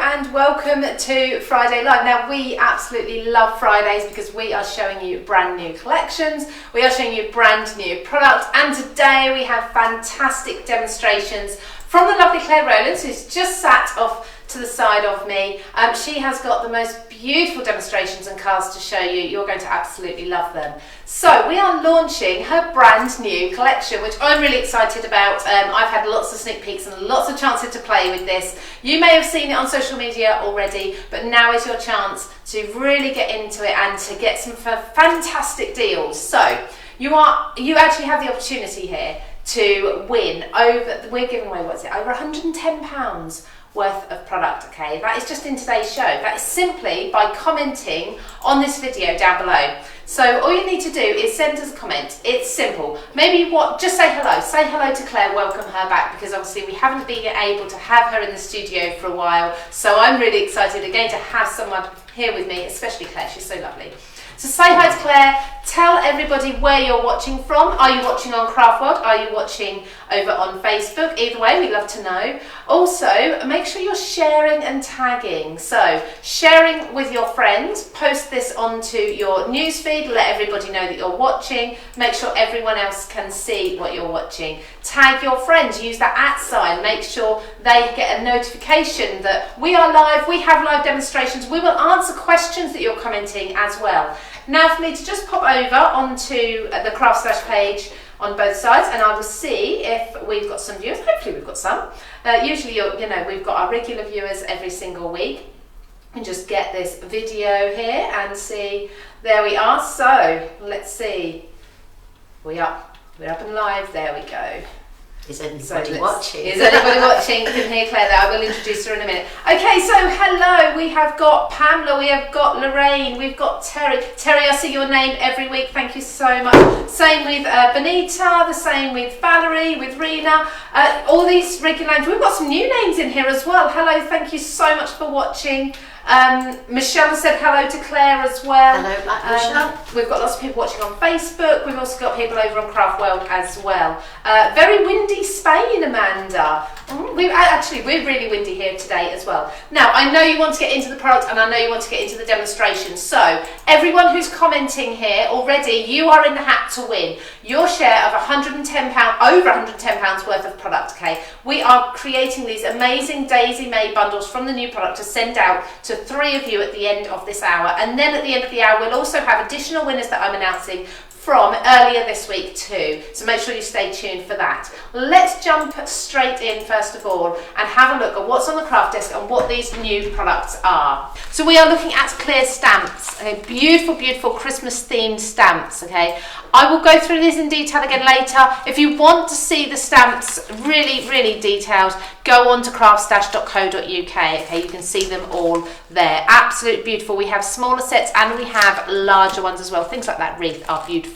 and welcome to Friday Live. Now we absolutely love Fridays because we are showing you brand new collections, we are showing you brand new product, and today we have fantastic demonstrations from the lovely Clare Rowlands, who's just sat off to the side of me. She has got the most beautiful demonstrations and cards to show you. You're going to absolutely love them. So we are launching her brand new collection, which I'm really excited about. I've had lots of sneak peeks and lots of chances to play with this. You may have seen it on social media already, but now is your chance to really get into it and to get some fantastic deals. So you actually have the opportunity here to win we're giving away, what is it, over £110 worth of product, okay? That is just in today's show. That is simply by commenting on this video down below. So all you need to do is send us a comment. It's simple. Maybe just say hello. Say hello to Claire, welcome her back, because obviously we haven't been able to have her in the studio for a while. So I'm really excited again to have someone here with me, especially Claire. She's so lovely. So say hi to Claire, tell everybody where you're watching from. Are you watching on CraftWorld? Are you watching over on Facebook? Either way, we'd love to know. Also, make sure you're sharing and tagging. So sharing with your friends, post this onto your newsfeed, let everybody know that you're watching, make sure everyone else can see what you're watching. Tag your friends, use that @ sign, make sure they get a notification that we are live, we have live demonstrations, we will answer questions that you're commenting as well. Now for me to just pop over onto the CraftStash page on both sides, and I will see if we've got some viewers. Hopefully we've got some. Usually, we've got our regular viewers every single week. And just get this video here and see. There we are. So let's see. We're up and live. There we go. Is anybody watching? Is anybody watching? You can hear Claire there. I will introduce her in a minute. Okay, so hello. We have got Pamela, we have got Lorraine, we've got Terry. Terry, I see your name every week. Thank you so much. Same with Benita, the same with Valerie, with Rena. All these regular names. We've got some new names in here as well. Hello, thank you so much for watching. Michelle said hello to Claire as well. Hello, Black Michelle. We've got lots of people watching on Facebook. We've also got people over on CraftWorld as well. Very windy Spain, Amanda. We're really windy here today as well. Now, I know you want to get into the product and I know you want to get into the demonstration. So, everyone who's commenting here already, you are in the hat to win your share of £110, over £110 worth of product, okay? We are creating these amazing Daisy Mae bundles from the new product to send out to 3 of you at the end of this hour. And then at the end of the hour, we'll also have additional winners that I'm announcing from earlier this week too, so make sure you stay tuned for that. Let's jump straight in first of all and have a look at what's on the craft desk and what these new products are. So we are looking at clear stamps, okay? Beautiful Christmas themed stamps, okay? I will go through these in detail again later. If you want to see the stamps really detailed, go on to craftstash.co.uk, okay? You can see them all there. Absolutely beautiful. We have smaller sets and we have larger ones as well. Things like that wreath are beautiful.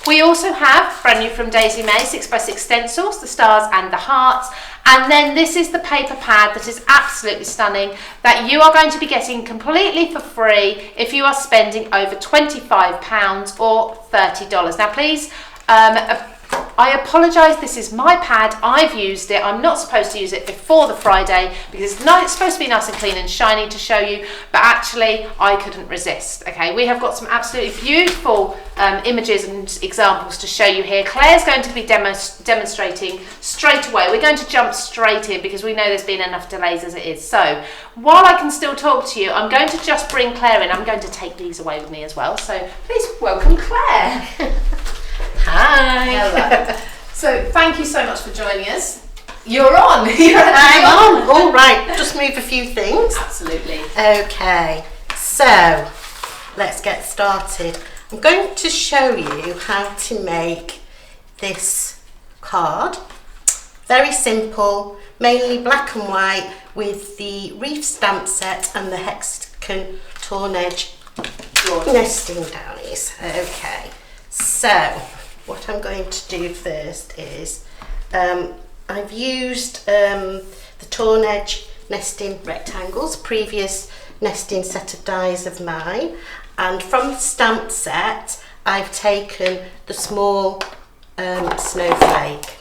We also have, brand new from Daisy Mae, 6x6 stencils, the stars and the hearts. And then this is the paper pad that is absolutely stunning, that you are going to be getting completely for free if you are spending over £25 or $30. Now please, I apologise, this is my pad, I've used it, I'm not supposed to use it before the Friday because it's supposed to be nice and clean and shiny to show you, but actually I couldn't resist, okay? We have got some absolutely beautiful images and examples to show you here. Claire's going to be demonstrating straight away. We're going to jump straight in because we know there's been enough delays as it is. So while I can still talk to you, I'm going to just bring Claire in. I'm going to take these away with me as well, so please welcome Claire. Hi. Hello. So thank you so much for joining us. You're on. I'm on. All right. Just move a few things. Absolutely. Okay. So let's get started. I'm going to show you how to make this card. Very simple, mainly black and white with the reef stamp set and the hexagon torn edge nesting downies. Okay. So what I'm going to do first is I've used the torn edge nesting rectangles, previous nesting set of dies of mine, and from the stamp set I've taken the small snowflake.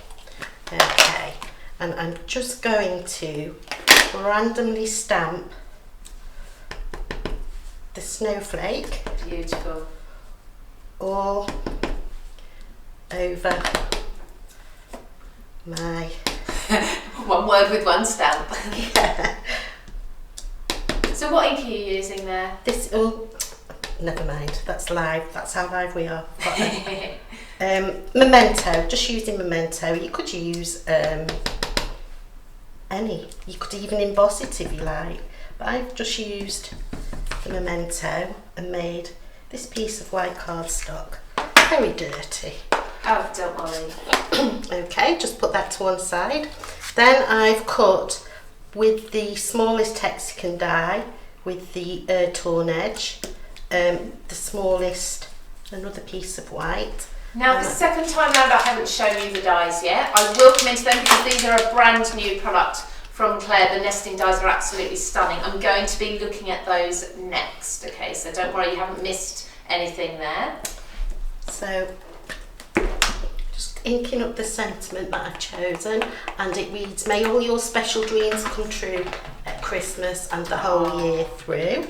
Okay, and I'm just going to randomly stamp the snowflake. Beautiful. All over my... One word with one stamp. Yeah. So what ink are you using there? This, oh, never mind, that's live, that's how live we are. Memento, just using Memento. You could use any, you could even emboss it if you like, but I've just used the Memento and made this piece of white cardstock. Very dirty. Oh, don't worry. Okay, just put that to one side. Then I've cut with the smallest Texican die with the torn edge, the smallest, another piece of white. Now the second time round I haven't shown you the dies yet. I will come into them because these are a brand new product from Clare. The nesting dies are absolutely stunning. I'm going to be looking at those next. Okay, so don't worry, you haven't missed anything there. So just inking up the sentiment that I've chosen, and it reads, may all your special dreams come true at Christmas and the whole year through.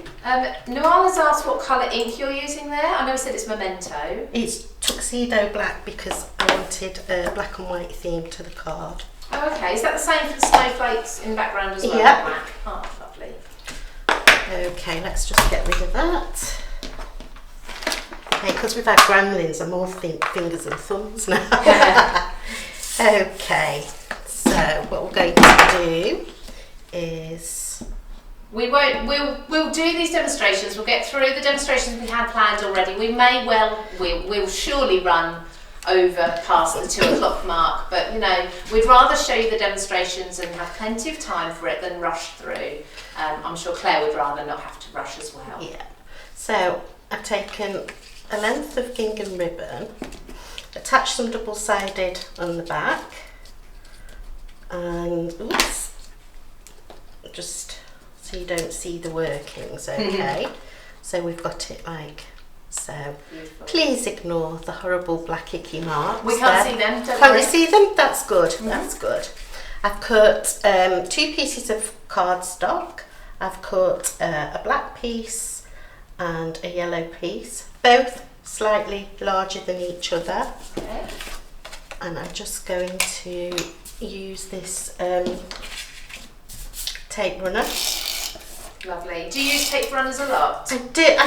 Noelle has asked what colour ink you're using there. I know I said it's Memento. It's tuxedo black because I wanted a black and white theme to the card. Oh, okay, is that the same for the snowflakes in the background as well? Yeah. Black? Oh, lovely. Okay, let's just get rid of that. Okay, because we've had gremlins, I'm all fingers and thumbs now. Okay, so what we're going to do is... We'll do these demonstrations, we'll get through the demonstrations we had planned already. We'll surely run over past the 2 o'clock mark, but you know, we'd rather show you the demonstrations and have plenty of time for it than rush through. I'm sure Claire would rather not have to rush as well. Yeah, so I've taken a length of gingham ribbon, attached some double-sided on the back, and oops, just so you don't see the workings, okay? So we've got it like so. Beautiful. Please ignore the horrible black icky marks. We can't see them, don't Can't worry. you see them? That's good, that's good. I've cut 2 pieces of cardstock. I've cut a black piece and a yellow piece, both slightly larger than each other. Okay. And I'm just going to use this tape runner. Lovely. Do you use tape runners a lot? I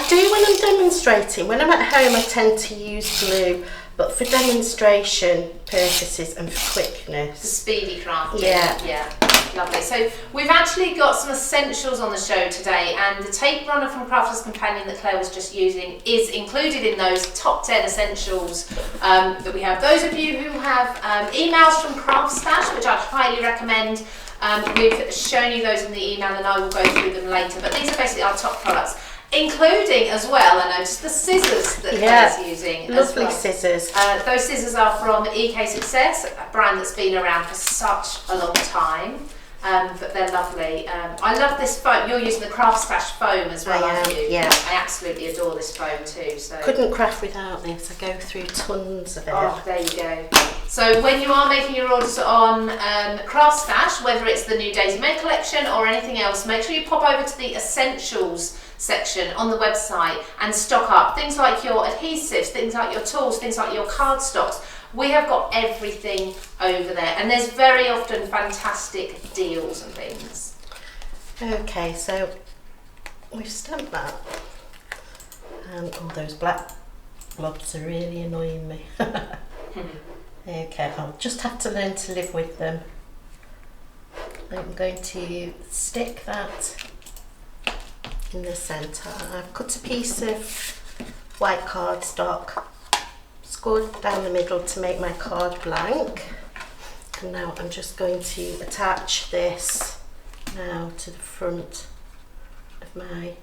do when I'm demonstrating. When I'm at home I tend to use glue, but for demonstration purposes and for The quickness. speedy crafting. Yeah. Yeah. Lovely. So we've actually got some essentials on the show today, and the tape runner from Crafter's Companion that Claire was just using is included in those top 10 essentials that we have. Those of you who have emails from CraftStash, which I'd highly recommend, we've shown you those in the email and I will go through them later, but these are basically our top products, including as well, I noticed the scissors that Claire's using. Lovely as well. Scissors. Those scissors are from EK Success, a brand that's been around for such a long time. But they're lovely. I love this foam. You're using the CraftStash foam as well, aren't you? Yeah. I absolutely adore this foam too. So Couldn't craft without this. I go through tons of it. oh, there you go. So when you are making your orders on CraftStash, whether it's the new Daisy Mae collection or anything else, make sure you pop over to the essentials section on the website and stock up things like your adhesives, things like your tools, things like your cardstocks. We have got everything over there, and there's very often fantastic deals and things. Okay, so we've stamped that. And all those black blobs are really annoying me. Okay, I'll just have to learn to live with them. I'm going to stick that in the centre. I've cut a piece of white cardstock, scored down the middle to make my card blank. And now I'm just going to attach this now to the front of my...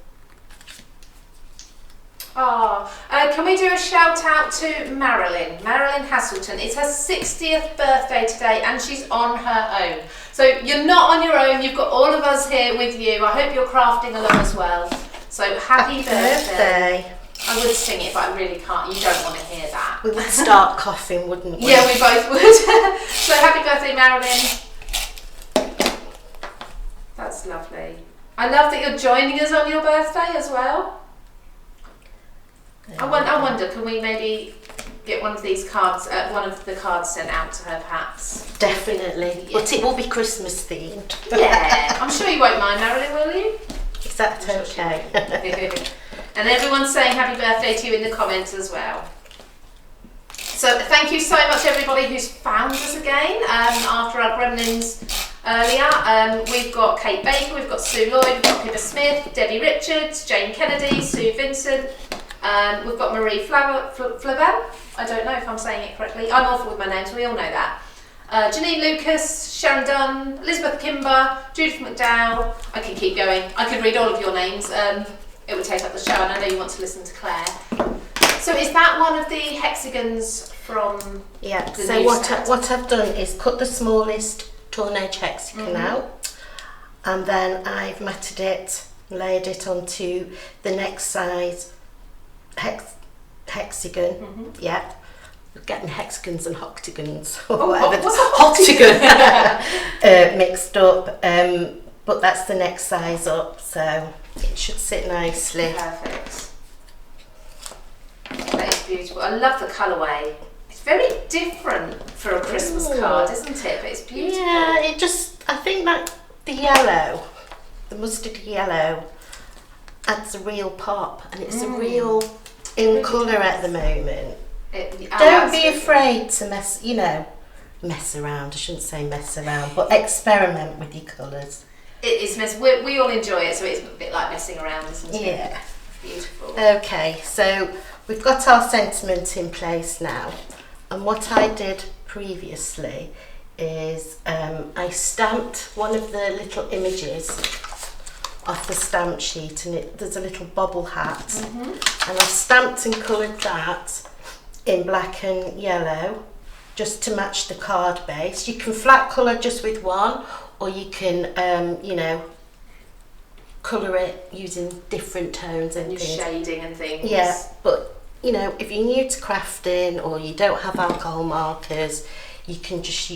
Can we do a shout out to Marilyn Haselton? It's her 60th birthday today and she's on her own. So you're not on your own, you've got all of us here with you. I hope you're crafting along as well. So happy birthday. I would sing it, but I really can't. You don't want to hear that. We would start coughing, wouldn't we? Yeah, we both would. So happy birthday, Marilyn. That's lovely. I love that you're joining us on your birthday as well. I wonder, can we maybe get one of these cards, one of the cards sent out to her perhaps? Definitely. Yeah. But it will be Christmas themed. Yeah, I'm sure you won't mind, Marilyn, will you? Is that okay? And everyone's saying happy birthday to you in the comments as well. So thank you so much everybody who's found us again after our gremlins earlier. We've got Kate Baker, we've got Sue Lloyd, we've got Pippa Smith, Debbie Richards, Jane Kennedy, Sue Vincent, we've got Marie Flavan. I don't know if I'm saying it correctly. I'm awful with my names, we all know that. Janine Lucas, Sharon Dunn, Elizabeth Kimber, Judith McDowell. I could keep going. I could read all of your names. It would take up the show, and I know you want to listen to Claire. So is that one of the hexagons from yeah, the so what I've done is cut the smallest torn edge hexagon out, and then I've matted it, laid it onto the next size hexagon. Yeah. Getting hexagons and octagons or whatever, octagon mixed up, but that's the next size up, so it should sit nicely. Perfect. That is beautiful. I love the colourway. It's very different for a Christmas card, isn't it? But it's beautiful. Yeah, I think that the yellow, the mustard yellow, adds a real pop, and it's a real in colour at the moment. Don't be afraid to mess around. I shouldn't say mess around, but experiment with your colours. It is we all enjoy it, so it's a bit like messing around, isn't it? Yeah. Beautiful. Okay, so we've got our sentiment in place now, and what I did previously is I stamped one of the little images off the stamp sheet, and there's a little bobble hat, and I stamped and coloured that in black and yellow just to match the card base. You can flat colour just with one, or you can colour it using different tones and things. Shading and things. Yeah, but if you're new to crafting or you don't have alcohol markers, you can just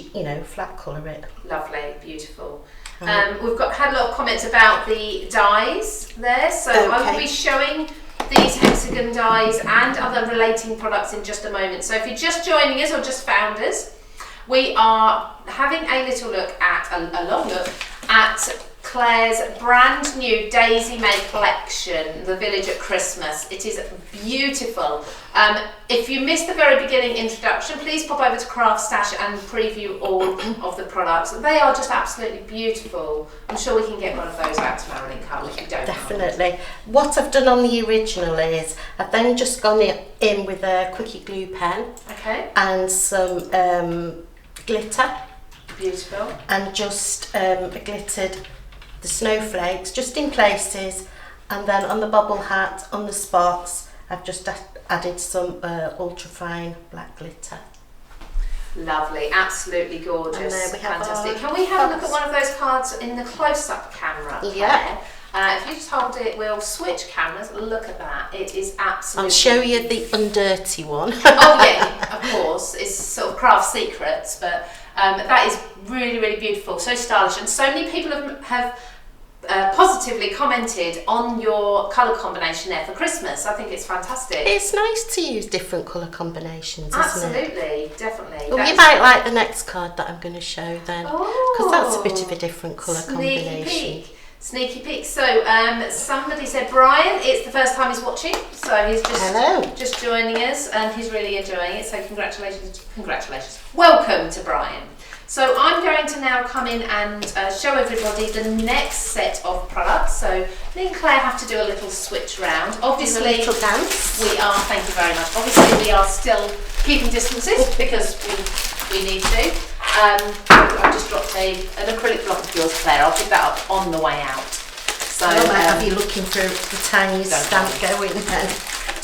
flat colour it. Lovely, beautiful. We've had a lot of comments about the dies there, so I will be showing these hexagon dies and other relating products in just a moment. So if you're just joining us or just found us, we are having a little look at, a long look at Claire's brand new Daisy Mae collection, The Village at Christmas. It is beautiful. If you missed the very beginning introduction, please pop over to CraftStash and preview all of the products. They are just absolutely beautiful. I'm sure we can get one of those out to Marilyn, can't we, if you don't. Definitely. What I've done on the original is I've then just gone in with a quickie glue pen, and some glitter. Beautiful. And just glittered the snowflakes just in places, and then on the bobble hat, on the spots, I've just added some ultra fine black glitter. Lovely, absolutely gorgeous. And there we have fantastic. Can we have a look at one of those cards in the close-up camera? Yeah. If you just hold it, we'll switch cameras. Look at that. It is absolutely... I'll show you the undirty one. Oh yeah, of course. It's sort of craft secrets, but that is really, really beautiful. So stylish. And so many people have positively commented on your colour combination there for Christmas. I think it's fantastic. It's nice to use different colour combinations, isn't it? Absolutely, definitely. Well, you might like the next card that I'm going to show then, because that's a bit of a different colour combination. Sneaky peek. So somebody said, Brian, it's the first time he's watching, so he's just joining us and he's really enjoying it, so congratulations. Welcome to Brian. So I'm going to now come in and show everybody the next set of products. So me and Claire have to do a little switch round. Obviously, a little dance. We are, thank you very much. Obviously we are still keeping distances because we need to. I've just dropped an acrylic block of yours, Claire. I'll pick that up on the way out. So I might have you looking for the tiny stamp going then.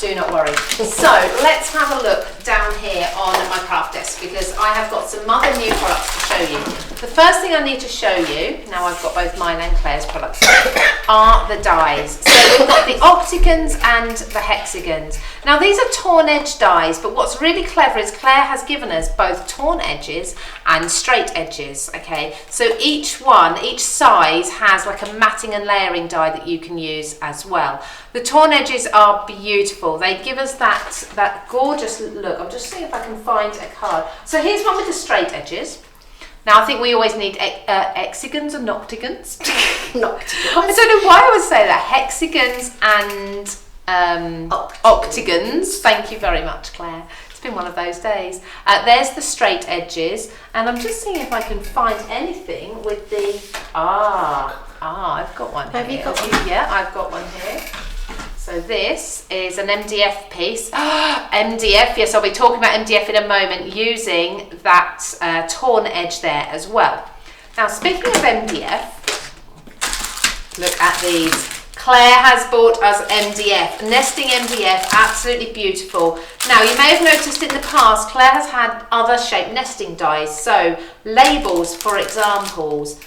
Do not worry. So let's have a look down here on my craft desk, because I have got some other new products to show you. The first thing I need to show you, now I've got both mine and Claire's products, are the dies. So we've got the octagons and the hexagons. Now these are torn edge dies, but what's really clever is Claire has given us both torn edges and straight edges, okay? So each size has like a matting and layering die that you can use as well. The torn edges are beautiful. They give us that gorgeous look. I'm just seeing if I can find a card. So here's one with the straight edges. Now I think we always need hexagons and octagons. I don't know why I would say that. Hexagons and octagons. Thank you very much, Claire. It's been one of those days. There's the straight edges, and I'm just seeing if I can find anything with the I've got one here. Have you got one? Yeah, I've got one here. So this is an MDF piece. MDF, yes, I'll be talking about MDF in a moment, using that torn edge there as well. Now, speaking of MDF, look at these. Claire has bought us MDF, nesting MDF, absolutely beautiful. Now, you may have noticed in the past, Claire has had other shaped nesting dies, so labels, for examples,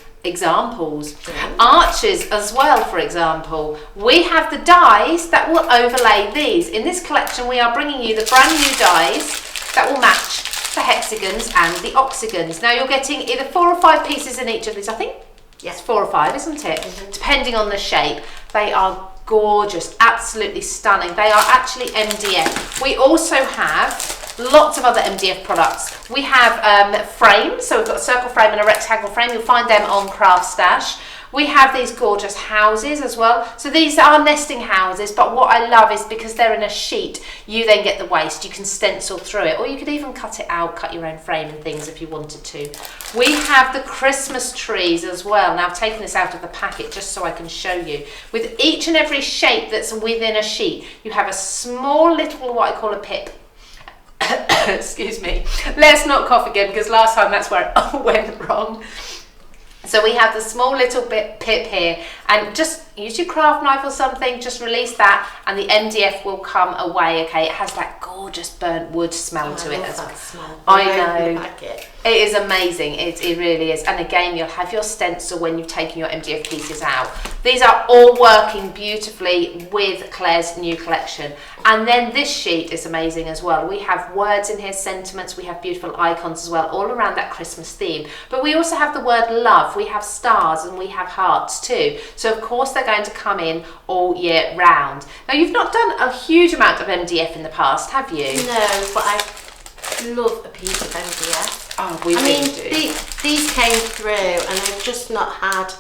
arches as well, for example. We have the dies that will overlay these. In this collection, we are bringing you the brand new dies that will match the hexagons and the octagons. Now you're getting either 4 or 5 pieces in each of these. I think yes, 4 or 5, isn't it? Depending on the shape. They are gorgeous, absolutely stunning. They are actually MDF. We also have lots of other MDF products. We have frames, so we've got a circle frame and a rectangle frame. You'll find them on CraftStash. We have these gorgeous houses as well. So these are nesting houses, but what I love is because they're in a sheet, you then get the waste. You can stencil through it, or you could even cut it out, cut your own frame and things if you wanted to. We have the Christmas trees as well. Now I've taken this out of the packet just so I can show you. With each and every shape that's within a sheet, you have a small little, what I call a pip. Excuse me. Let's not cough again, because last time that's where it went wrong. So we have the small little pip here, and just use your craft knife or something, just release that and the MDF will come away, okay? It has that gorgeous burnt wood smell to it as well. I know. It is amazing, it really is. And again, you'll have your stencil when you've taken your MDF pieces out. These are all working beautifully with Claire's new collection. And then this sheet is amazing as well. We have words in here, sentiments, we have beautiful icons as well, all around that Christmas theme. But we also have the word love, we have stars, and we have hearts too. So of course they're going to come in all year round. Now you've not done a huge amount of MDF in the past, have you? No, but I love a piece of MDF. Oh, we really do. These came through and I've just not had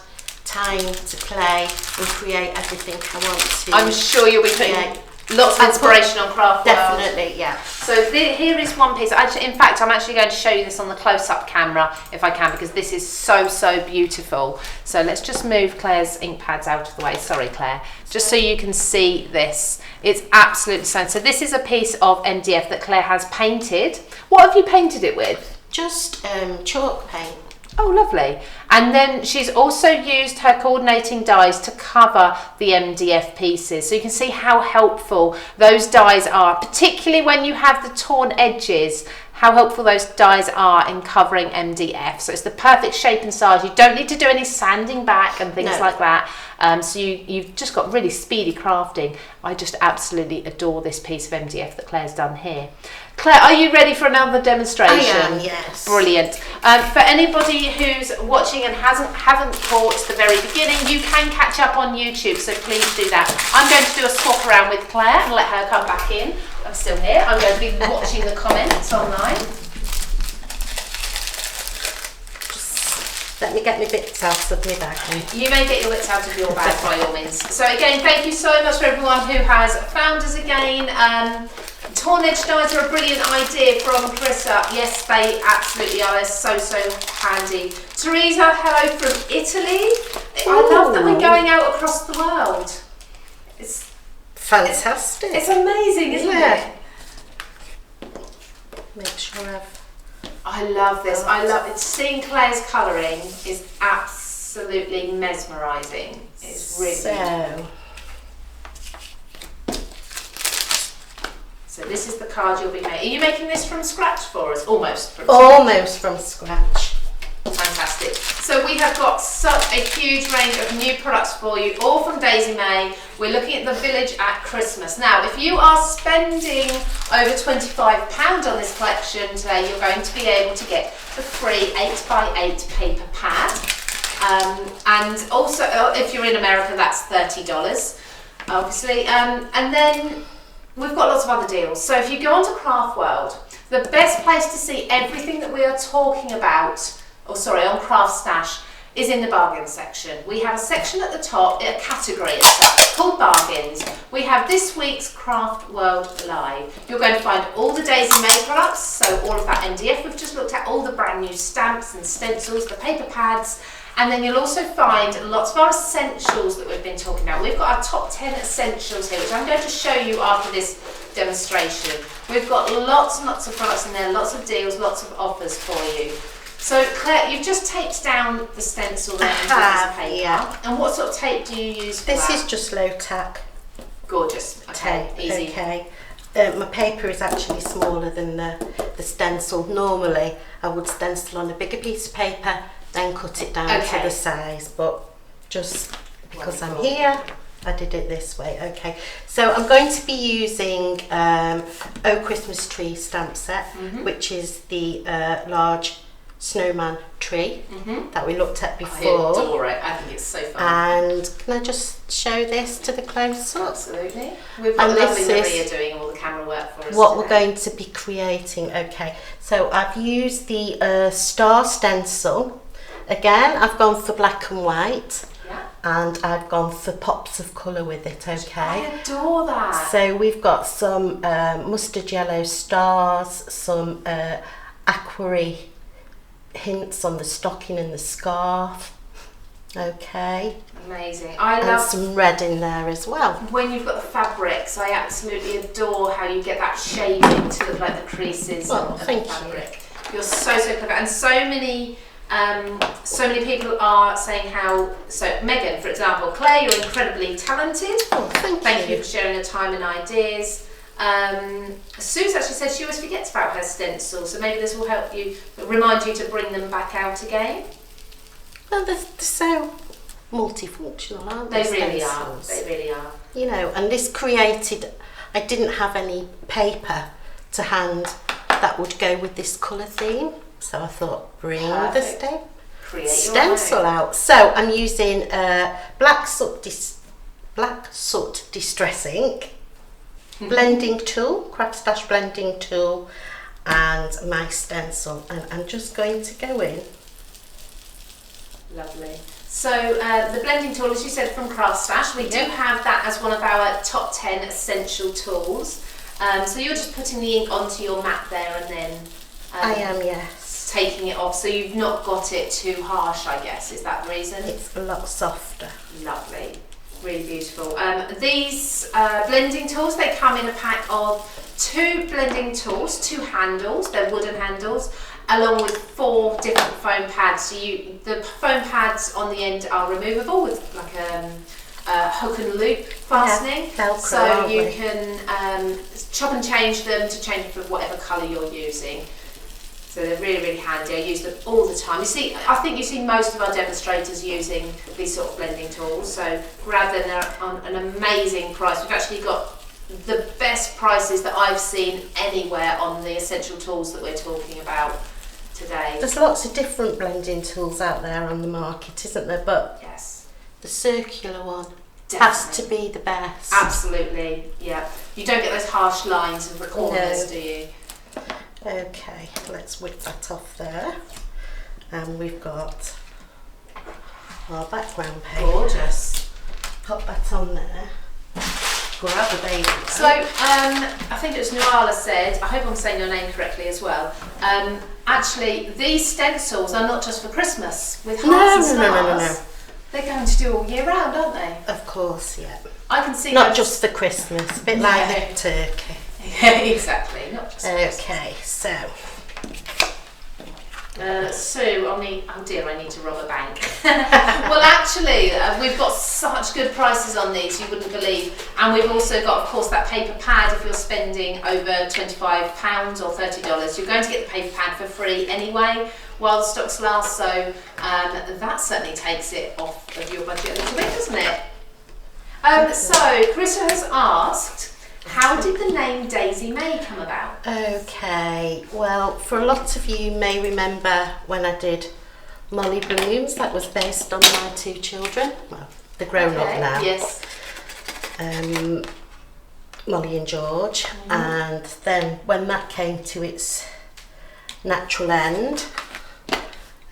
time to play and create everything I want to. I'm sure you'll be putting lots of inspiration on CraftWorld. Definitely, yeah. So here is one piece. Actually, in fact, I'm actually going to show you this on the close-up camera if I can, because this is so beautiful. So let's just move Claire's ink pads out of the way. Sorry, Claire. Just so you can see this. It's absolutely stunning. So this is a piece of MDF that Claire has painted. What have you painted it with? Just chalk paint. Oh, lovely. And then she's also used her coordinating dies to cover the MDF pieces. So you can see how helpful those dies are, particularly when you have the torn edges, how helpful those dies are in covering MDF. So it's the perfect shape and size. You don't need to do any sanding back and things like that. So you've just got really speedy crafting. I just absolutely adore this piece of MDF that Claire's done here. Claire, are you ready for another demonstration? I am, yes. Brilliant. For anybody who's watching and haven't caught the very beginning, you can catch up on YouTube, so please do that. I'm going to do a swap around with Claire and let her come back in. I'm still here. I'm going to be watching the comments online. Let me get my bits out of my bag. You may get your bits out of your bag by all means. So again, thank you so much for everyone who has found us again. Torn edge dies are a brilliant idea from Carissa. Yes, they absolutely are. They're so handy. Teresa, hello from Italy. I love that we're going out across the world. It's fantastic. It's amazing, isn't it? Make sure I love this. I love it. Seeing Claire's colouring is absolutely mesmerising. It's really beautiful. So this is the card you'll be making. Are you making this from scratch for us? Almost from scratch. Almost from scratch. Fantastic. So So we have got such a huge range of new products for you, all from Daisy Mae. We're looking at the village at Christmas. Now, if you are spending over £25 on this collection today, you're going to be able to get the free 8x8 paper pad. And also, if you're in America, that's $30, obviously. And then we've got lots of other deals. So if you go onto CraftWorld, the best place to see everything that we are talking about, on CraftStash, is in the bargain section. We have a section at the top, a category itself, called bargains. We have this week's CraftWorld Live. You're going to find all the Daisy Mae products, so all of that MDF we've just looked at, all the brand new stamps and stencils, the paper pads, and then you'll also find lots of our essentials that we've been talking about. We've got our top 10 essentials here, which I'm going to show you after this demonstration. We've got lots and lots of products in there, lots of deals, lots of offers for you. So Claire, you've just taped down the stencil there into this paper. Yeah. And what sort of tape do you use for this? That? Is just low tack. Gorgeous. Okay, tape. Easy. Okay. My paper is actually smaller than the stencil. Normally, I would stencil on a bigger piece of paper, then cut it down to the size. But just because I'm here, I did it this way. Okay. So I'm going to be using Oh Christmas Tree stamp set, which is the large snowman tree that we looked at before. I adore it. I think it's so fun. And can I just show this to the close-up? Absolutely. We've got lovely Maria doing all the camera work for us. What we're going to be creating. Okay, so I've used the star stencil. Again, I've gone for black and white. Yeah. And I've gone for pops of colour with it, okay? I adore that. So we've got some mustard yellow stars, some aquary hints on the stocking and the scarf. Okay. Amazing. I and love some red in there as well. When you've got the fabrics, I absolutely adore how you get that shading to look like the creases of the fabric. You're so clever, and so many people are saying how. So Megan, for example, Claire, you're incredibly talented. Oh, thank you for sharing your time and ideas. Suze actually said she always forgets about her stencils, so maybe this will help you, remind you to bring them back out again. Well, they're so multifunctional, aren't they? They really are. They really are. You know, and this created. I didn't have any paper to hand that would go with this colour theme, so I thought bring the stencil out. So I'm using black soot distress ink. Blending tool, CraftStash blending tool, and my stencil, and I'm just going to go in. Lovely. So the blending tool, as you said, from CraftStash, we do have that as one of our top 10 essential tools. So you're just putting the ink onto your mat there, and then I am, yes, taking it off, so you've not got it too harsh, I guess. Is that the reason? It's a lot softer. Lovely. Really beautiful. These blending tools, they come in a pack of 2 blending tools, 2 handles, they're wooden handles, along with 4 different foam pads. So the foam pads on the end are removable with like a hook and loop fastening. Velcro, so you can chop and change them to change for whatever colour you're using. So they're really, really handy. I use them all the time. I think you see most of our demonstrators using these sort of blending tools. So grab them, they're on an amazing price. We've actually got the best prices that I've seen anywhere on the essential tools that we're talking about today. There's lots of different blending tools out there on the market, isn't there? But yes, the circular one has to be the best. Absolutely, yeah. You don't get those harsh lines of the corners, do you? Okay, let's whip that off there. And we've got our background paper. Gorgeous. Pop that on there. Grab the baby. So, I think it was Nuala said, I hope I'm saying your name correctly as well, actually these stencils are not just for Christmas with hearts and stars. No. They're going to do all year round, aren't they? Of course, yeah. I can see not just for Christmas, a bit like the turkey. Yeah, exactly. Not just okay, so Sue, oh dear, I need to rob a bank. Well, actually, we've got such good prices on these, you wouldn't believe. And we've also got, of course, that paper pad. If you're spending over £25 or $30, you're going to get the paper pad for free anyway while the stocks last. So that certainly takes it off of your budget a little bit, doesn't it? So, Carissa has asked, how did the name Daisy Mae come about? Okay, well, for a lot of you may remember when I did Molly Blooms, that was based on my two children. Well, they're grown up now. Yes. Molly and George. And then when that came to its natural end,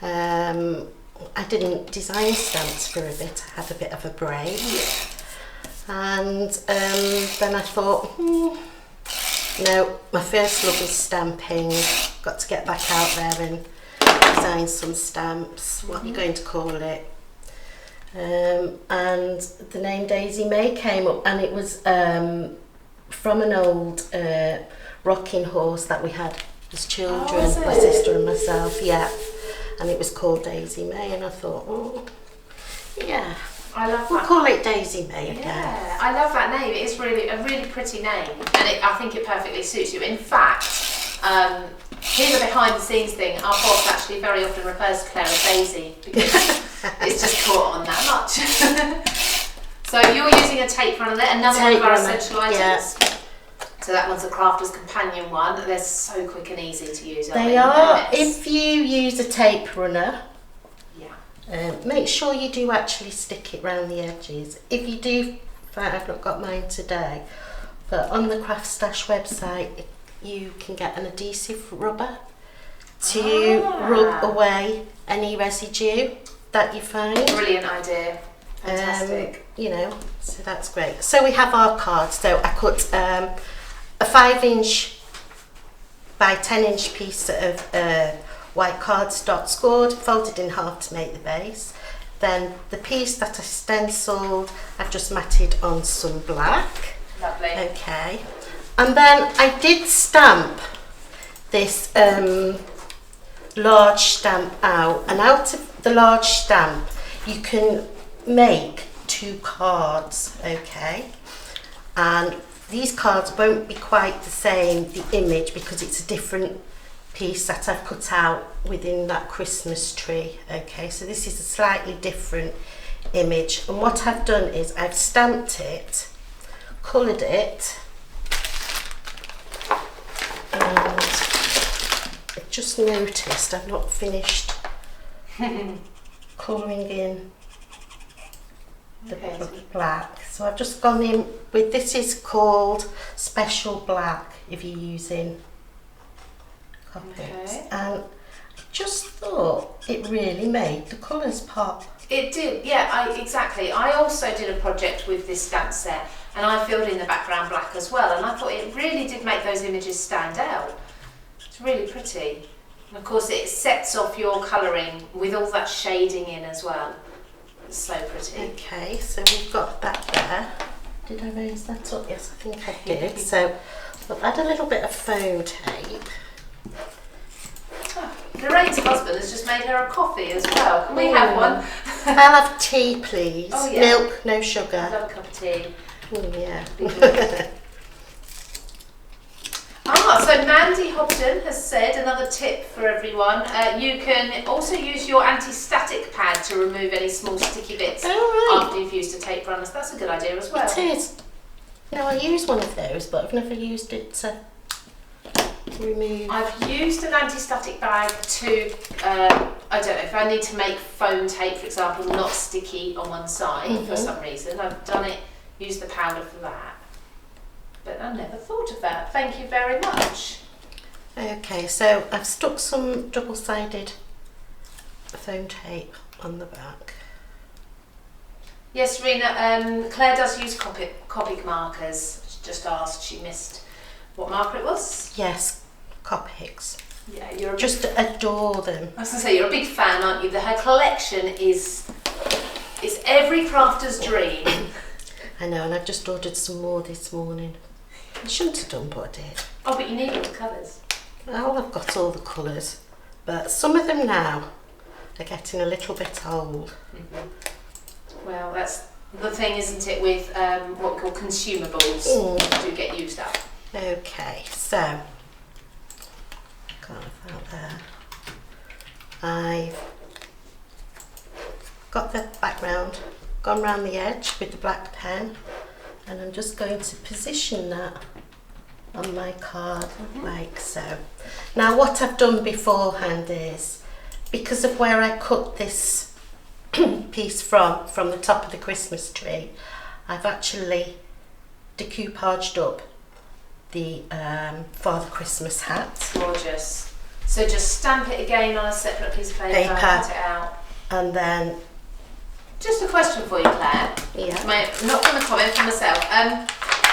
I didn't design stamps for a bit. I had a bit of a break. Yeah. And then I thought, no, my first love is stamping. Got to get back out there and design some stamps. What are you going to call it? And the name Daisy Mae came up, and it was from an old rocking horse that we had as children, my sister and myself, yeah. And it was called Daisy Mae, and I thought, oh, yeah. I love that. We'll call it Daisy Mae again. Yeah, I love that name. It's really a really pretty name, and I think it perfectly suits you. In fact, here's a behind the scenes thing. Our boss actually very often refers to Clare as Daisy because it's just caught on that much. So you're using a tape runner there, another one of our essential items. Yeah. So that one's a Crafter's Companion one. They're so quick and easy to use. They are. If you use a tape runner, make sure you do actually stick it round the edges. If you do, I've not got mine today, but on the CraftStash website you can get an adhesive rubber to rub away any residue that you find. Brilliant idea. Fantastic. You know, so that's great. So we have our cards. So I cut a 5-inch by 10-inch piece of white cardstock scored, folded in half to make the base. Then the piece that I stenciled, I've just matted on some black. Lovely. Okay. And then I did stamp this large stamp out, and out of the large stamp you can make 2 cards, okay? And these cards won't be quite the same, the image, because it's a different piece that I've cut out within that Christmas tree. Okay, so this is a slightly different image, and what I've done is I've stamped it, coloured it, and I've just noticed I've not finished colouring in the black, so I've just gone in with, this is called Special Black if you're using Copics, and I just thought it really made the colours pop. It did, yeah, exactly. I also did a project with this stamp set, and I filled in the background black as well, and I thought it really did make those images stand out. It's really pretty. And of course it sets off your colouring with all that shading in as well. It's so pretty. Okay, so we've got that there. Did I raise that up? Yes, I think I did. So I'll add a little bit of foam tape. Lorraine's husband has just made her a coffee as well. Can we have one? I'll have tea, please. Oh, yeah. Milk, no sugar. I love a cup of tea. Yeah. So Mandy Hobden has said, another tip for everyone, you can also use your anti-static pad to remove any small sticky bits after you've used a tape runner. So that's a good idea as well. It is. Now I use one of those, but I've never used it to remove. I've used an anti-static bag to, I don't know, if I need to make foam tape, for example, not sticky on one side for some reason, I've done it, used the powder for that. But I never thought of that. Thank you very much. Okay, so I've stuck some double-sided foam tape on the back. Yes, Rena, Claire does use Copic markers. She just asked, she missed what marker it was. Yes, Copics. Yeah, you're just adore them. I was going to say, you're a big fan, aren't you? Her collection is every crafter's dream. I know, and I've just ordered some more this morning. I shouldn't have done, but I did. Oh, but you need all the colours. Well, I've got all the colours. But some of them now are getting a little bit old. Well, that's the thing, isn't it, with what we call consumables do get used up. Okay, so got that there. I've got the background, gone round the edge with the black pen, and I'm just going to position that on my card like so. Now what I've done beforehand is, because of where I cut this piece from the top of the Christmas tree, I've actually decoupaged up the Father Christmas hat. Gorgeous. So just stamp it again on a separate piece of paper. Cut it out. And then... Just a question for you, Claire. Yeah. Not from a comment, from myself.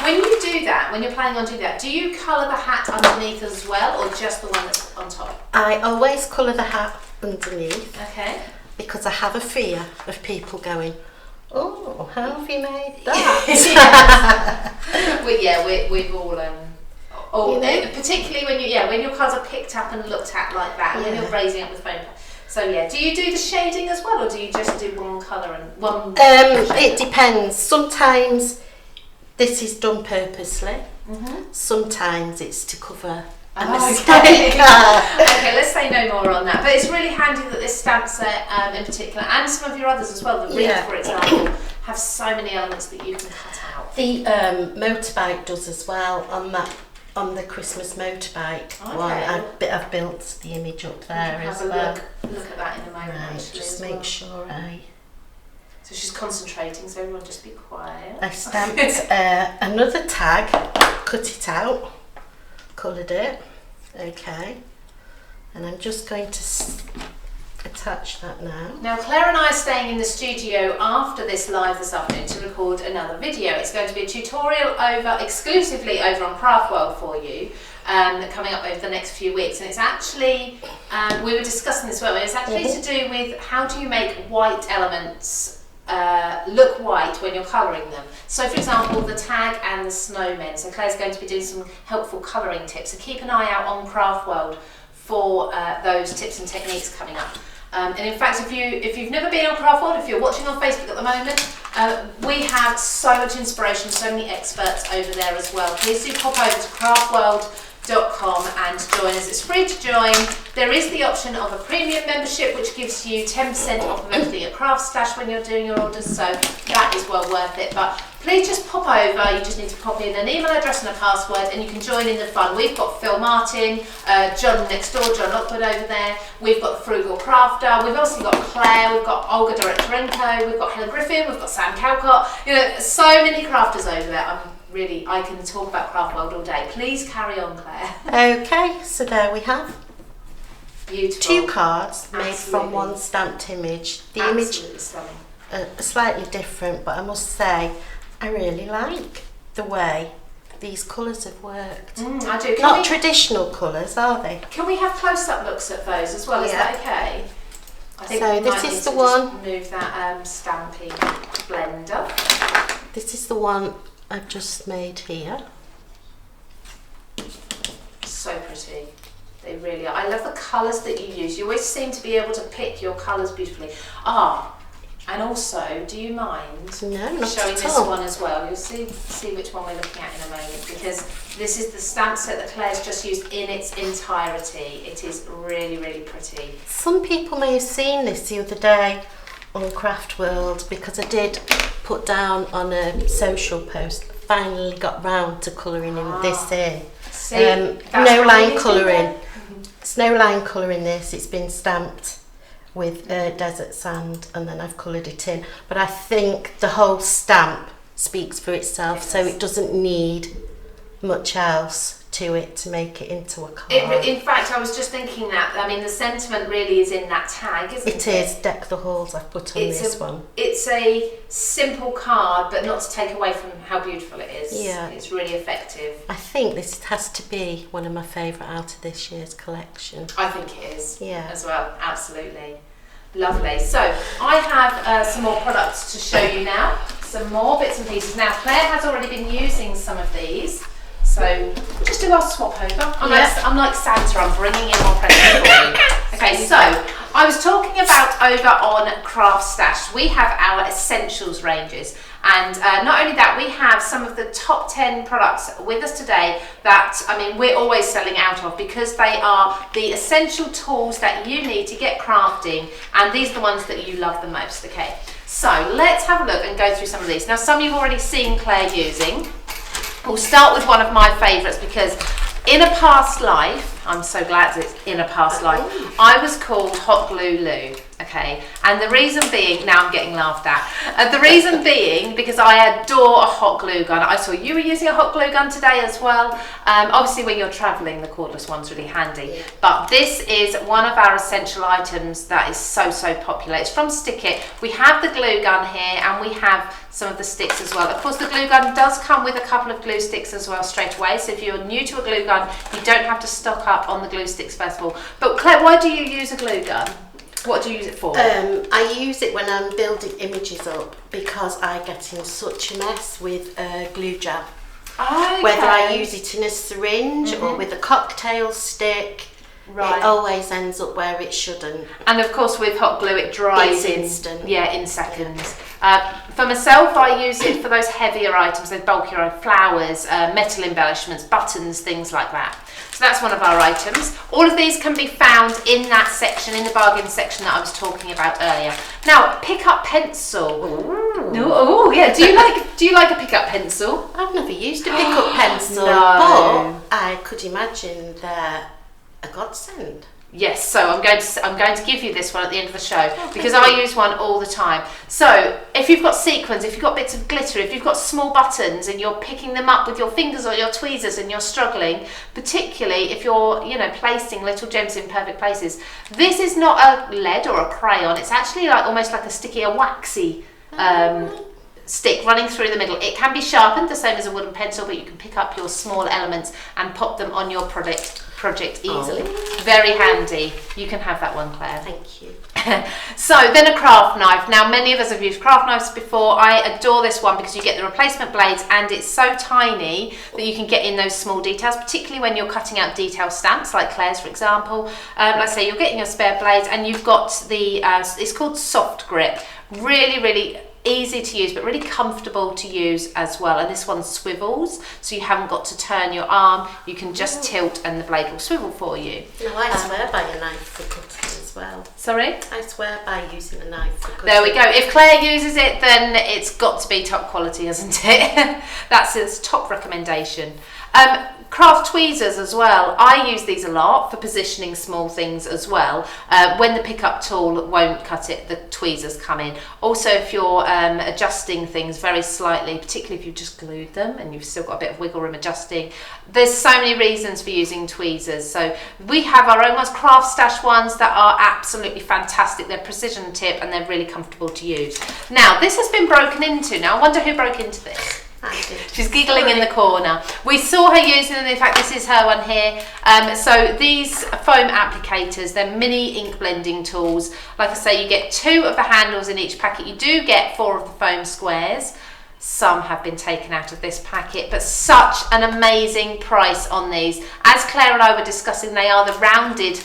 When you do that, when you're planning on doing that, do you colour the hat underneath as well, or just the one that's on top? I always colour the hat underneath. Okay. Because I have a fear of people going, oh, how have you made that? We've all, you know? Particularly when your cards are picked up and looked at like that, when you're raising up with phone. So yeah, do you do the shading as well, or do you just do one colour and one? It depends. Sometimes this is done purposely. Sometimes it's to cover a mistake. Okay, let's say no more on that. But it's really handy that this stamp set in particular, and some of your others as well, the wreath for example, have so many elements that you can cut out. The motorbike does as well on the Christmas motorbike one. I've built the image up there as well. Look at that in a moment. Right, actually, just make sure So she's concentrating, so everyone just be quiet. I stamped another tag, cut it out, coloured it, okay, and I'm just going to attach that now. Now Claire and I are staying in the studio after this live this afternoon to record another video. It's going to be a tutorial exclusively over on CraftWorld for you, coming up over the next few weeks, and it's actually, we were discussing this, weren't we? It's actually to do with how do you make white elements look white when you're colouring them. So for example, the tag and the snowmen. So Claire's going to be doing some helpful colouring tips, so keep an eye out on CraftWorld for those tips and techniques coming up. And in fact, if you've never been on CraftWorld, if you're watching on Facebook at the moment, we have so much inspiration, so many experts over there as well. Please do pop over to craftworld.com and join us. It's free to join. There is the option of a premium membership, which gives you 10% off of everything at CraftStash when you're doing your orders, so that is well worth it. But please just pop over. You just need to pop in an email address and a password, and you can join in the fun. We've got Phil Martin, John next door, John Lockwood over there. We've got the Frugal Crafter. We've also got Claire. We've got Olga Directorenko. We've got Helen Griffin. We've got Sam Calcott. You know, so many crafters over there. I can talk about CraftWorld all day. Please carry on, Claire. Okay, so there we have beautiful 2 cards made from one stamped image. The image slightly different, but I must say I really like the way these colours have worked. I do. Not traditional colours, are they? Can we have close-up looks at those as well? Is that okay? I think so this is the one. Move that stamping blender. This is the one I've just made here. So pretty. They really are. I love the colours that you use. You always seem to be able to pick your colours beautifully. And also, do you mind not showing at this all. one as well? You'll see which one we're looking at in a moment, because this is the stamp set that Claire's just used in its entirety. It is really, really pretty. Some people may have seen this the other day on CraftWorld, because I did put down on a social post, finally got round to colouring in this in. No line colouring. It's no line colouring this, it's been stamped with desert sand, and then I've coloured it in. But I think the whole stamp speaks for itself, so it doesn't need much else to it to make it into a card. In fact, I was just thinking that. I mean, the sentiment really is in that tag, isn't it? It is. Deck the halls I've put on this one. It's a simple card, but not to take away from how beautiful it is. Yeah. It's really effective. I think this has to be one of my favourite out of this year's collection. I think it is. Yeah. As well. Absolutely. Lovely. So I have some more products to show you now. Some more bits and pieces. Now Claire has already been using some of these. So we'll just do our swap over. I'm like Santa, I'm bringing in more presents for you. Okay, so I was talking about over on CraftStash, we have our essentials ranges. And not only that, we have some of the top 10 products with us today that, I mean, we're always selling out of because they are the essential tools that you need to get crafting, and these are the ones that you love the most, okay? So let's have a look and go through some of these. Now, some you've already seen Claire using. We'll start with one of my favourites because in a past life, I'm so glad it's in a past life, I was called Hot Glue Lou, okay? And the reason being, now I'm getting laughed at, the reason being because I adore a hot glue gun. I saw you were using a hot glue gun today as well. Obviously when you're travelling, the cordless one's really handy, but this is one of our essential items that is so popular. It's from Stick It. We have the glue gun here and we have some of the sticks as well. Of course, the glue gun does come with a couple of glue sticks as well straight away, so if you're new to a glue gun, you don't have to stock up on the glue sticks first of all. But Claire, why do you use a glue gun? What do you use it for? I use it when I'm building images up because I get in such a mess with glue gel. Okay. Whether I use it in a syringe or with a cocktail stick, it always ends up where it shouldn't. And of course with hot glue it dries in instant. Yeah, in seconds. For myself, I use it for those heavier items, those bulkier flowers, metal embellishments, buttons, things like that. So that's one of our items. All of these can be found in that section, in the bargain section that I was talking about earlier. Now, pick up pencil. Oh yeah. Do you like a pick up pencil? I've never used a pick up pencil, No. but I could imagine they're a godsend. Yes, so I'm going to give you this one at the end of the show because I use one all the time. So if you've got sequins, if you've got bits of glitter, if you've got small buttons and you're picking them up with your fingers or your tweezers and you're struggling, particularly if you're, you know, placing little gems in perfect places, this is not a lead or a crayon. It's actually like almost like a sticky, a waxy stick running through the middle. It can be sharpened the same as a wooden pencil, but you can pick up your small elements and pop them on your project easily. Very handy. You can have that one, Claire. Thank you. So then a craft knife. Now many of us have used craft knives before. I adore this one because you get the replacement blades and it's so tiny that you can get in those small details, particularly when you're cutting out detail stamps like Claire's for example. Let's say you're getting your spare blades and you've got the, it's called soft grip. Really easy to use but really comfortable to use as well, and this one swivels so you haven't got to turn your arm, you can just tilt and the blade will swivel for you. No, I swear by a knife for cutting as well. Sorry? I swear by using a knife for cutting. There we go. If Claire uses it then it's got to be top quality, hasn't it? That's its top recommendation. Craft tweezers as well. I use these a lot for positioning small things as well. When the pickup tool won't cut it, the tweezers come in. Also if you're adjusting things very slightly, particularly if you've just glued them and you've still got a bit of wiggle room adjusting, there's so many reasons for using tweezers. So we have our own ones, CraftStash ones that are absolutely fantastic. They're precision tip and they're really comfortable to use. Now this has been broken into. Now I wonder who broke into this. She's giggling in the corner. We saw her using them. In fact, this is her one here. So these foam applicators, they're mini ink blending tools. Like I say, you get 2 of the handles in each packet. You do get 4 of the foam squares. Some have been taken out of this packet, but such an amazing price on these. As Claire and I were discussing, they are the rounded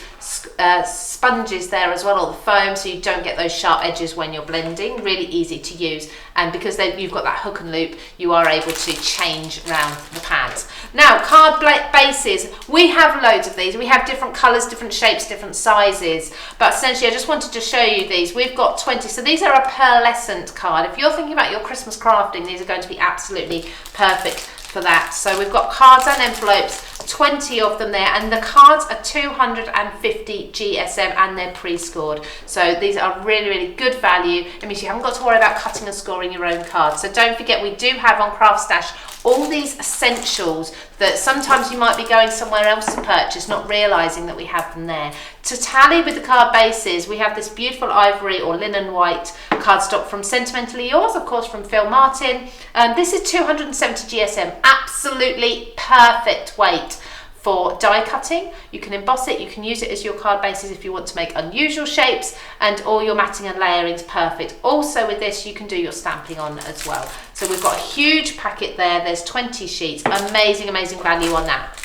sponges there as well, or the foam, so you don't get those sharp edges when you're blending. Really easy to use, and because you've got that hook and loop, you are able to change around the pads. Now, card bases, we have loads of these. We have different colours, different shapes, different sizes, but essentially I just wanted to show you these. We've got 20, so these are a pearlescent card. If you're thinking about your Christmas crafting, these are going to be absolutely perfect for that. So we've got cards and envelopes, 20 of them there, and the cards are 250 GSM and they're pre-scored. So these are really good value. It means you haven't got to worry about cutting and scoring your own cards. So don't forget, we do have on CraftStash all these essentials that sometimes you might be going somewhere else to purchase, not realising that we have them there. To tally with the card bases, we have this beautiful ivory or linen white cardstock from Sentimentally Yours, of course, from Phil Martin. This is 270 GSM, absolutely perfect weight for die cutting. You can emboss it, you can use it as your card bases if you want to make unusual shapes, and all your matting and layering's perfect. Also with this, you can do your stamping on as well. So we've got a huge packet there, there's 20 sheets, amazing value on that.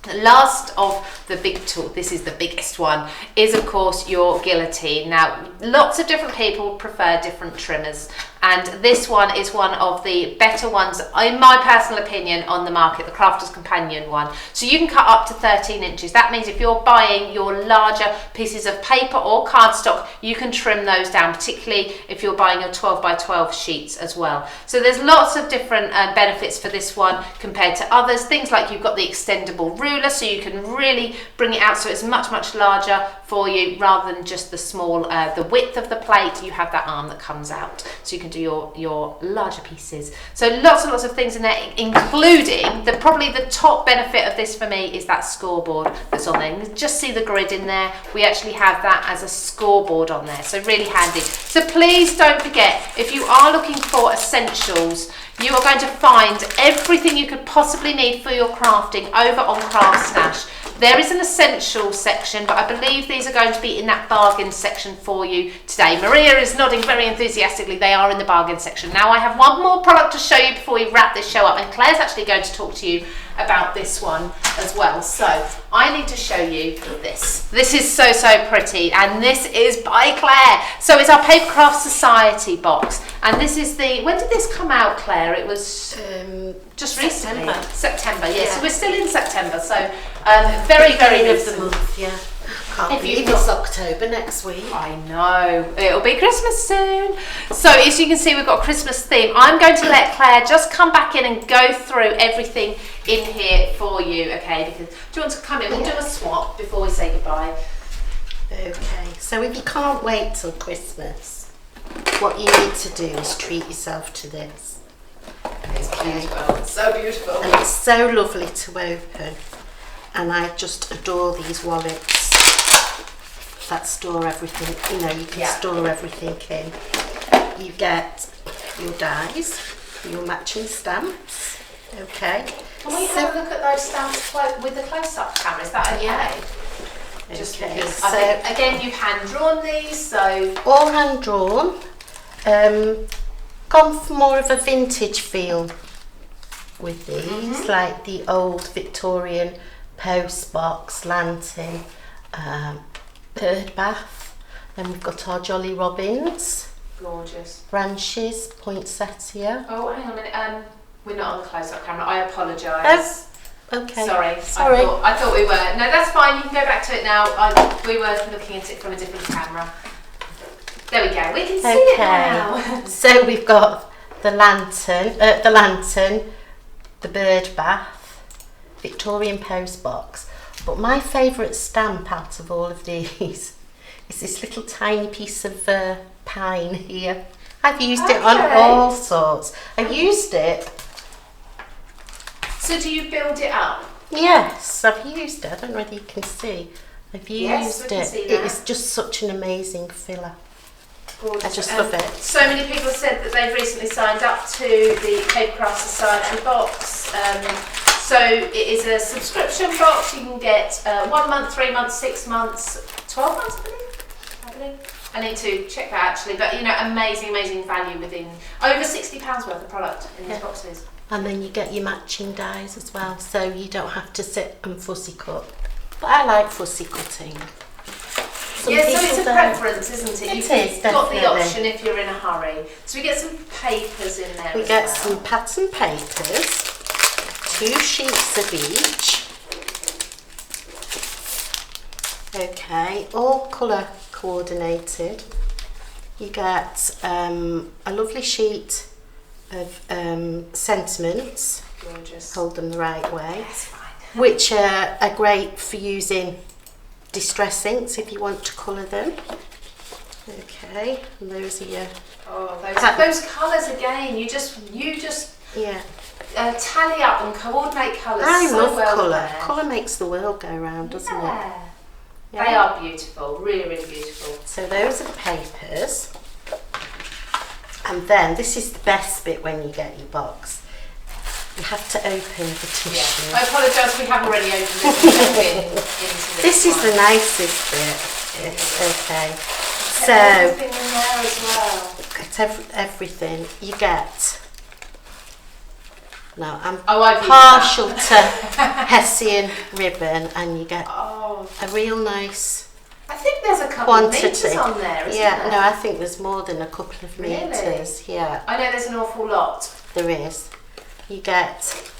The last of the big tool, this is the biggest one, is of course your guillotine. Now, lots of different people prefer different trimmers, and this one is one of the better ones, in my personal opinion, on the market, the Crafter's Companion one. So you can cut up to 13 inches. That means if you're buying your larger pieces of paper or cardstock, you can trim those down, particularly if you're buying your 12 by 12 sheets as well. So there's lots of different benefits for this one compared to others. Things like you've got the extendable ruler, so you can really bring it out so it's much larger for you, rather than just the small, the width of the plate. You have that arm that comes out, so you can do your larger pieces. So lots and lots of things in there, including probably the top benefit of this for me is that scoreboard that's on there. You can just see the grid in there. We actually have that as a scoreboard on there, so really handy. So please don't forget, if you are looking for essentials, you are going to find everything you could possibly need for your crafting over on CraftStash. There is an essentials section, but I believe these are going to be in that bargain section for you today. Maria is nodding very enthusiastically. They are in the bargain section. Now I have one more product to show you before we wrap this show up, and Claire's actually going to talk to you about this one as well. So I need to show you this. This is so pretty, and this is by Clare. So it's our Papercraft Society box, and this is the, when did this come out, Claire? It was just recently. September, yes. Yeah. So we're still in September, so very recent. Of the month, yeah. Can't believe it's October next week. I know, it'll be Christmas soon. So as you can see, we've got a Christmas theme. I'm going to let Claire just come back in and go through everything in here for you, okay? Because do you want to come in? We'll do a swap before we say goodbye. Okay, so if you can't wait till Christmas, what you need to do is treat yourself to this. It's beautiful. It's so beautiful. And it's so lovely to open. And I just adore these wallets that store everything. You know, you can store everything in. You get your dies, your matching stamps. Okay. Can we have a look at those stamps with the close-up camera? Is that okay? Yeah. Just okay. because So, I think, again, you've hand-drawn these, so... all hand-drawn. Gone for more of a vintage feel with these, like the old Victorian post box, lantern, bird bath. Then we've got our Jolly Robins. Gorgeous. Branches, poinsettia. Oh, hang on a minute. We're not on the close-up camera. I apologise. Oh, okay. Sorry. Sorry. I thought we were. No, that's fine. You can go back to it now. We were looking at it from a different camera. There we go. We can see it now. So we've got the lantern, the bird bath, Victorian post box. But my favourite stamp out of all of these is this little tiny piece of pine here. I've used it on all sorts. I've used it. So do you build it up? Yes, I've used it. I don't know whether you can see. I've used we can it. see It that. is just such an amazing filler. Gorgeous. I just love it. So many people have said that they've recently signed up to the Papercraft Society box. So it is a subscription box. You can get 1 month, 3 months, 6 months, 12 months, I believe. I need to check that actually, but you know, amazing value within over £60 worth of product in these boxes. And then you get your matching dies as well, so you don't have to sit and fussy cut. But I like fussy cutting. So it's a preference, isn't it? You've got the option if you're in a hurry. So we get some papers in there. We get some pattern papers, 2 sheets of each. Okay, all colour coordinated. You get a lovely sheet of sentiments. Gorgeous. Hold them the right way. That's fine. Which are great for using distress inks if you want to colour them. Okay, and those are your... Oh, those colours again. You just yeah. Tally up and coordinate colours. I so love well colour. there. Colour makes the world go round, doesn't it? Yeah. Yeah. They are beautiful, really beautiful. So those are the papers. And then this is the best bit when you get your box. You have to open the tissue. Yeah. I apologise, we have already opened this. This is the nicest bit. It's okay. So everything in there as well. get everything. You get No, I'm I've partial to Hessian ribbon, and you get a real nice I think there's a couple quantity. of metres on there, isn't there? No, I think there's more than a couple of metres. Yeah, I know there's an awful lot. there is. You get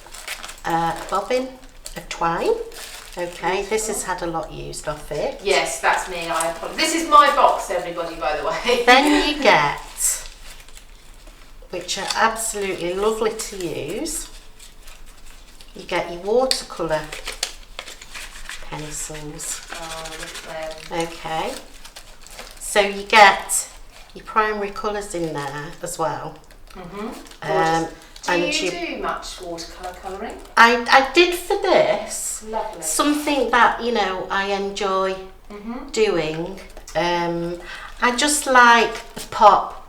a bobbin of twine. Okay, this has had a lot used off it. Yes, that's me. I apologize. This is my box, everybody, by the way. Then you get, which are absolutely lovely to use, you get your watercolour pencils. Oh, look at them. Okay, so you get your primary colours in there as well. Do you do much watercolour colouring? I did for this. Lovely. Something that, you know, I enjoy doing. I just like the pop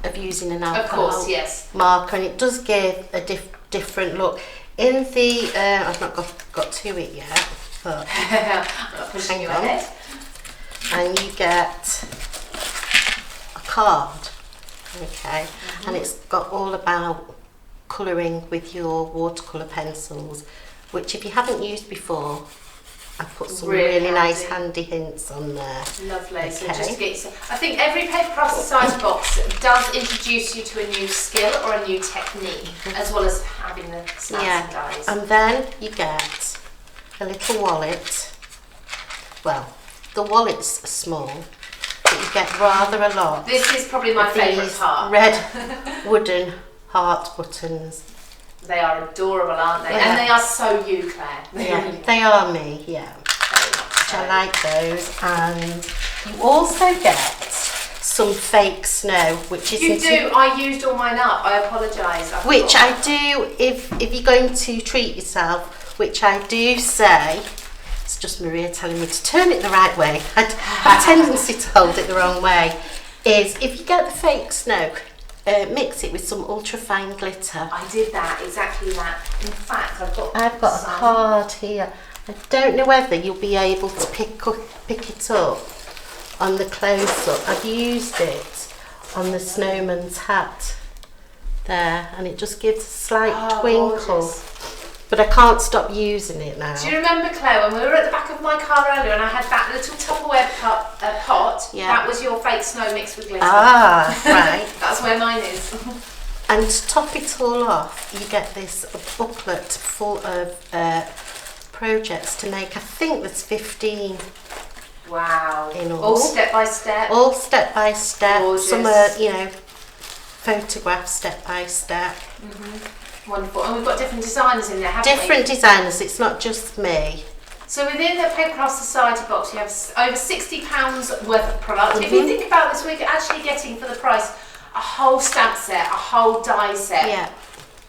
of using an alcohol Of course, yes. marker, and it does give a different look. In the, I've not got to it yet, but I'm not pushing you ahead. And you get a card, okay, and it's got all about colouring with your watercolour pencils, which if you haven't used before, I've put some really nice handy hints on there. Lovely. Okay. So just to get you, I think every Papercraft Society box does introduce you to a new skill or a new technique, as well as having the snaps and dies. And then you get a little wallet. Well, the wallet's small, but you get rather a lot. This is probably my favourite part. Red wooden heart buttons. They are adorable, aren't they? Yeah. And they are so you, Claire. Yeah, they are me, yeah. Which I like those. And you also get some fake snow, which is You do. I used all mine up. I apologise. Which I do if you're going to treat yourself, which I do say. It's just Maria telling me to turn it the right way. I have a tendency to hold it the wrong way. Is if you get the fake snow, mix it with some ultra fine glitter. I did that, exactly that. In fact, I've got a card here. I don't know whether you'll be able to pick it up on the close-up. I've used it on the snowman's hat there, and it just gives a slight twinkle. Gorgeous. But I can't stop using it now. Do you remember, Claire, when we were at the back of my car earlier and I had that little Tupperware pot? Yeah. That was your fake snow mixed with glitter. Ah, right. That's where mine is. And to top it all off, you get this booklet full of projects to make. I think there's 15 Wow. in all. All step by step. All step by step. Gorgeous. Some are, you know, photographs step by step. Wonderful. And we've got different designers in there, haven't we? Different designers, it's not just me. So within the Papercraft Society box, you have over £60 worth of product. If you think about this, we're actually getting for the price a whole stamp set, a whole die set, Yeah.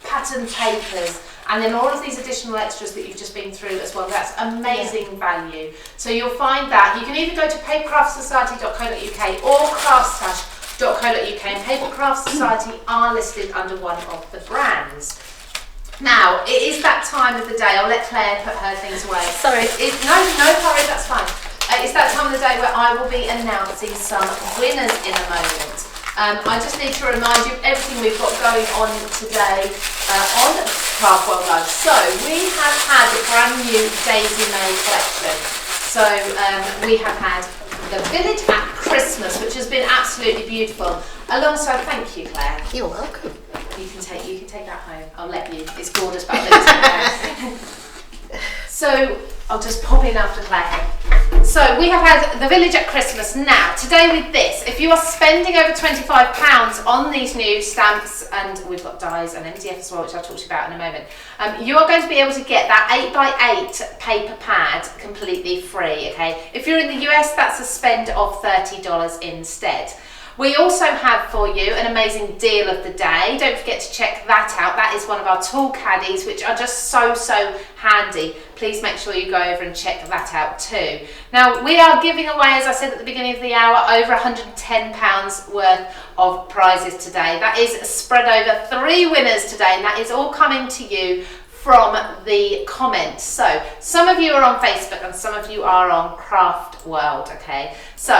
pattern papers, and then all of these additional extras that you've just been through as well. That's amazing value. So you'll find that you can either go to papercraftsociety.co.uk or CraftStash.co.uk, and Papercraft Society are listed under one of the brands. Now, it is that time of the day. I'll let Claire put her things away. Sorry. No hurry, that's fine. It's that time of the day where I will be announcing some winners in a moment. I just need to remind you of everything we've got going on today on CraftWorld Live. So, we have had the brand new Daisy Mae collection. So, we have had the Village at Christmas, which has been absolutely beautiful. Alongside, thank you, Claire. You're welcome. You can take that home. I'll let you. It's gorgeous, but I'll let you take it home. So I'll just pop in after Claire. So we have had the Village at Christmas. Now, today with this, if you are spending over £25 on these new stamps, and we've got dies and MDFs as well, which I'll talk to you about in a moment, you are going to be able to get that 8x8 paper pad completely free, okay? If you're in the US, that's a spend of $30 instead. We also have for you an amazing deal of the day. Don't forget to check that out. That is one of our tool caddies, which are just so handy. Please make sure you go over and check that out too. Now, we are giving away, as I said at the beginning of the hour, over £110 worth of prizes today. That is spread over 3 winners today, and that is all coming to you from the comments. So some of you are on Facebook and some of you are on CraftWorld, okay? So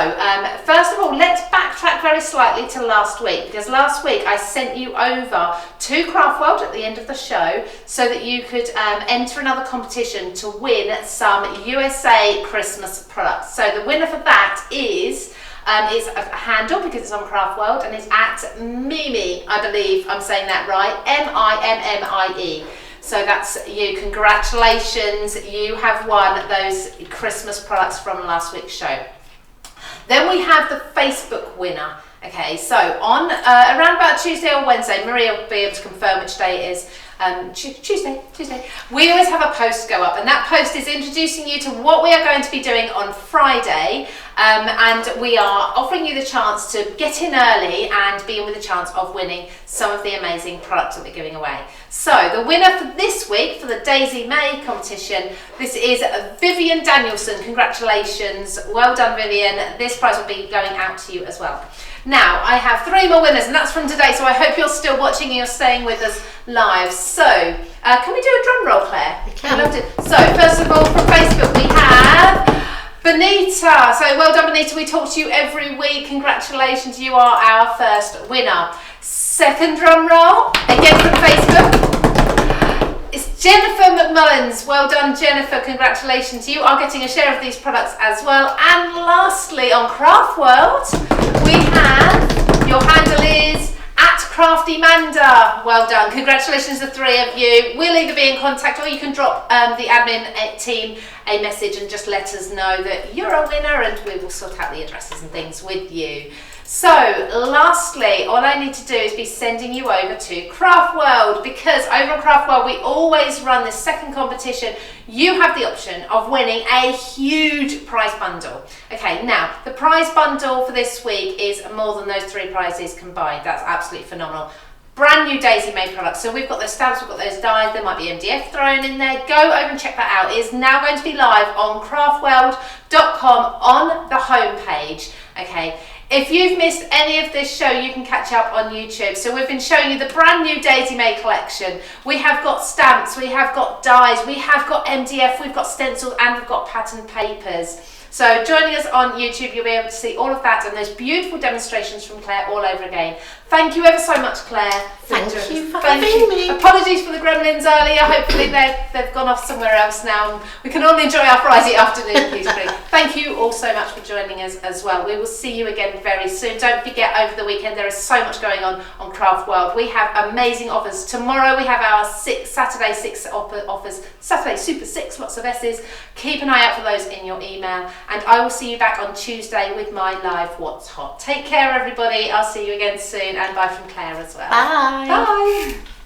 first of all, let's backtrack very slightly to last week, because last week I sent you over to CraftWorld at the end of the show so that you could enter another competition to win some USA Christmas products. So the winner for that is a handle, because it's on CraftWorld, and it's at Mimi, I believe I'm saying that right, MIMMIE. So that's you. Congratulations, you have won those Christmas products from last week's show. Then we have the Facebook winner. Okay, so on around about Tuesday or Wednesday, Maria will be able to confirm which day it is. Tuesday. We always have a post go up, and that post is introducing you to what we are going to be doing on Friday, and we are offering you the chance to get in early and be in with a chance of winning some of the amazing products that we're giving away. So the winner for this week for the Daisy Mae competition, this is Vivian Danielson. Congratulations, well done Vivian. This prize will be going out to you as well. Now, I have 3 more winners, and that's from today, so I hope you're still watching and you're staying with us live. So, can we do a drum roll, Claire? We can. So, first of all, from Facebook, we have Benita. So, well done, Benita. We talk to you every week. Congratulations, you are our first winner. Second drum roll, again from Facebook. It's Jennifer McMullins. Well done, Jennifer. Congratulations. You are getting a share of these products as well. And lastly, on CraftWorld, we have, your handle is @CraftyManda. Well done. Congratulations, the 3 of you. We'll either be in contact or you can drop the admin team a message and just let us know that you're a winner, and we will sort out the addresses and things with you. So lastly, all I need to do is be sending you over to CraftWorld, because over on CraftWorld we always run this second competition. You have the option of winning a huge prize bundle. Okay, now the prize bundle for this week is more than those 3 prizes combined. That's absolutely phenomenal. Brand new Daisy Mae products. So we've got those stamps, we've got those dies, there might be MDF thrown in there. Go over and check that out. It is now going to be live on craftworld.com on the homepage. Okay. If you've missed any of this show, you can catch up on YouTube. So we've been showing you the brand new Daisy Mae collection. We have got stamps, we have got dies, we have got MDF, we've got stencils, and we've got pattern papers. So joining us on YouTube, you'll be able to see all of that and those beautiful demonstrations from Claire all over again. Thank you ever so much, Claire. Thank you for having me. Apologies for the gremlins earlier. Hopefully they've gone off somewhere else now. We can all enjoy our Friday afternoon peacefully. Thank you all so much for joining us as well. We will see you again very soon. Don't forget, over the weekend there is so much going on CraftWorld. We have amazing offers. Tomorrow we have our Saturday 6 offers. Saturday Super 6, lots of S's. Keep an eye out for those in your email. And I will see you back on Tuesday with my live What's Hot. Take care, everybody. I'll see you again soon. And bye from Claire as well. Bye. Bye.